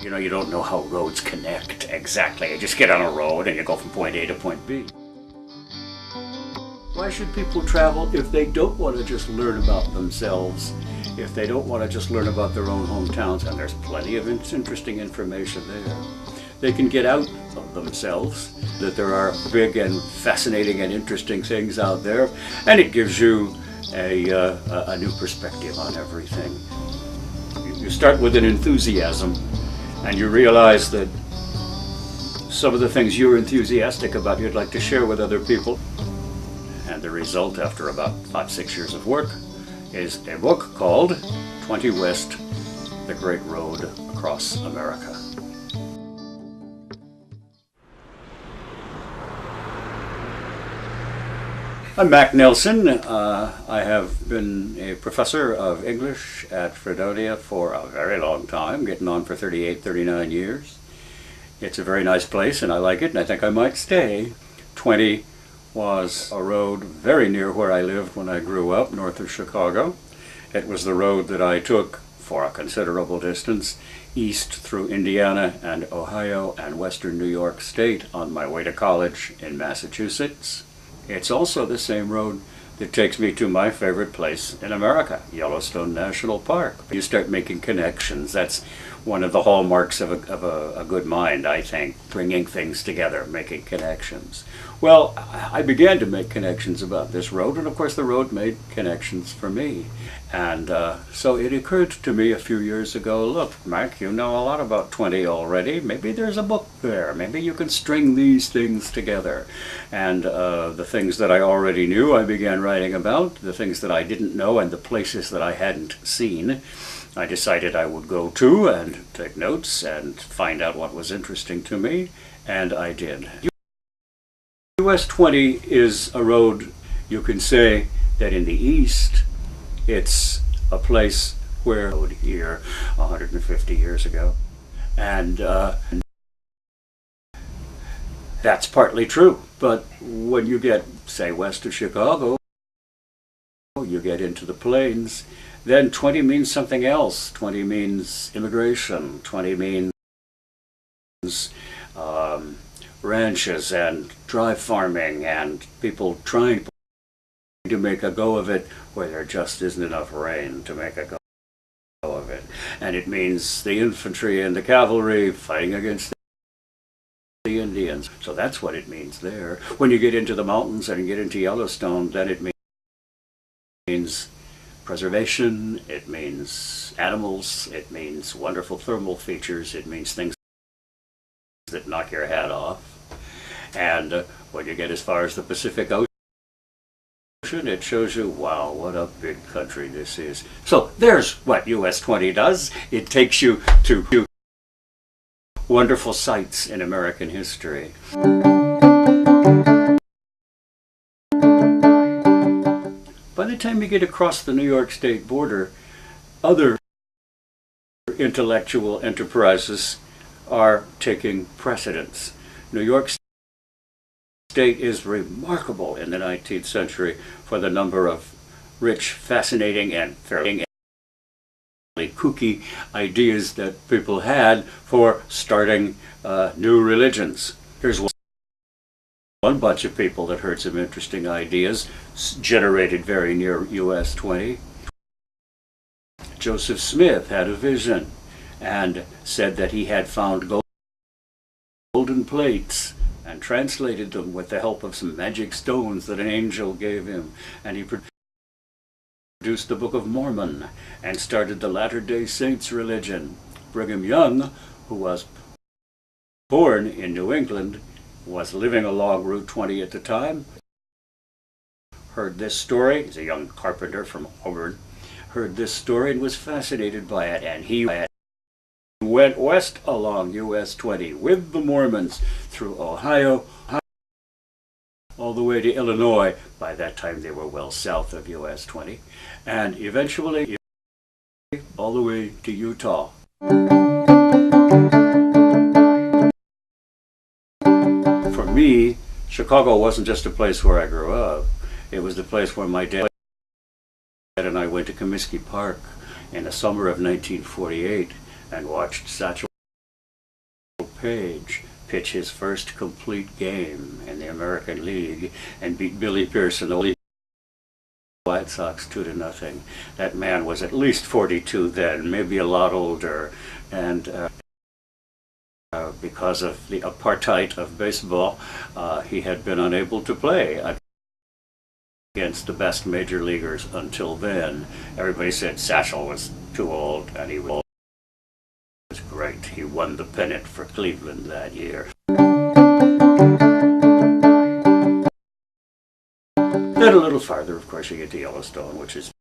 You know, you don't know how roads connect exactly. You just get on a road and you go from point A to point B. Why should people travel if they don't want to just learn about themselves? If they don't want to just learn about their own hometowns? And there's plenty of interesting information there. They can get out of themselves, that there are big and fascinating and interesting things out there, and it gives you a new perspective on everything. You start with an enthusiasm, and you realize that some of the things you're enthusiastic about you'd like to share with other people. And the result, after about 5-6 years of work, is a book called 20 West, The Great Road Across America. I'm Mac Nelson. I have been a professor of English at Fredonia for a very long time, getting on for 38, 39 years. It's a very nice place and I like it and I think I might stay. 20 was a road very near where I lived when I grew up, north of Chicago. It was the road that I took for a considerable distance east through Indiana and Ohio and western New York State on my way to college in Massachusetts. It's also the same road that takes me to my favorite place in America, Yellowstone National Park. You start making connections. That's one of the hallmarks of a good mind, I think, bringing things together, making connections. Well, I began to make connections about this road, and of course the road made connections for me. And so it occurred to me a few years ago, look, Mac, you know a lot about 20 already. Maybe there's a book there. Maybe you can string these things together. And the things that I already knew, I began writing about. The things that I didn't know and the places that I hadn't seen, I decided I would go to and take notes and find out what was interesting to me, and I did. US 20 is a road, you can say that in the East, it's a place where here 150 years ago. And that's partly true. But when you get, say, west of Chicago, you get into the plains, then 20 means something else. 20 means immigration. 20 means ranches and dry farming and people trying to make a go of it where there just isn't enough rain to make a go of it. And it means the infantry and the cavalry fighting against the Indians. So that's what it means there. When you get into the mountains and you get into Yellowstone, then it means preservation, it means animals, it means wonderful thermal features, it means things that knock your hat off. And when you get as far as the Pacific Ocean, it shows you, wow, what a big country this is. So there's what US 20 does. It takes you to wonderful sites in American history. By the time you get across the New York State border, other intellectual enterprises are taking precedence. New York State is remarkable in the 19th century for the number of rich, fascinating, and fairly kooky ideas that people had for starting new religions. Here's one bunch of people that heard some interesting ideas, generated very near US 20. Joseph Smith had a vision and said that he had found golden plates and translated them with the help of some magic stones that an angel gave him. And he produced the Book of Mormon and started the Latter-day Saints religion. Brigham Young, who was born in New England, was living along Route 20 at the time, heard this story. He's a young carpenter from Auburn, heard this story and was fascinated by it, and he went west along US 20 with the Mormons through Ohio, all the way to Illinois. By that time they were well south of US 20, and eventually all the way to Utah. For me, Chicago wasn't just a place where I grew up. It was the place where my dad and I went to Comiskey Park in the summer of 1948 and watched Satchel Page pitch his first complete game in the American League and beat Billy Pearson, the White Sox 2-0. That man was at least 42 then, maybe a lot older, and because of the apartheid of baseball, he had been unable to play against the best major leaguers until then. Everybody said Satchel was too old, and he was great. He won the pennant for Cleveland that year. Then a little farther, of course, you get to Yellowstone, which is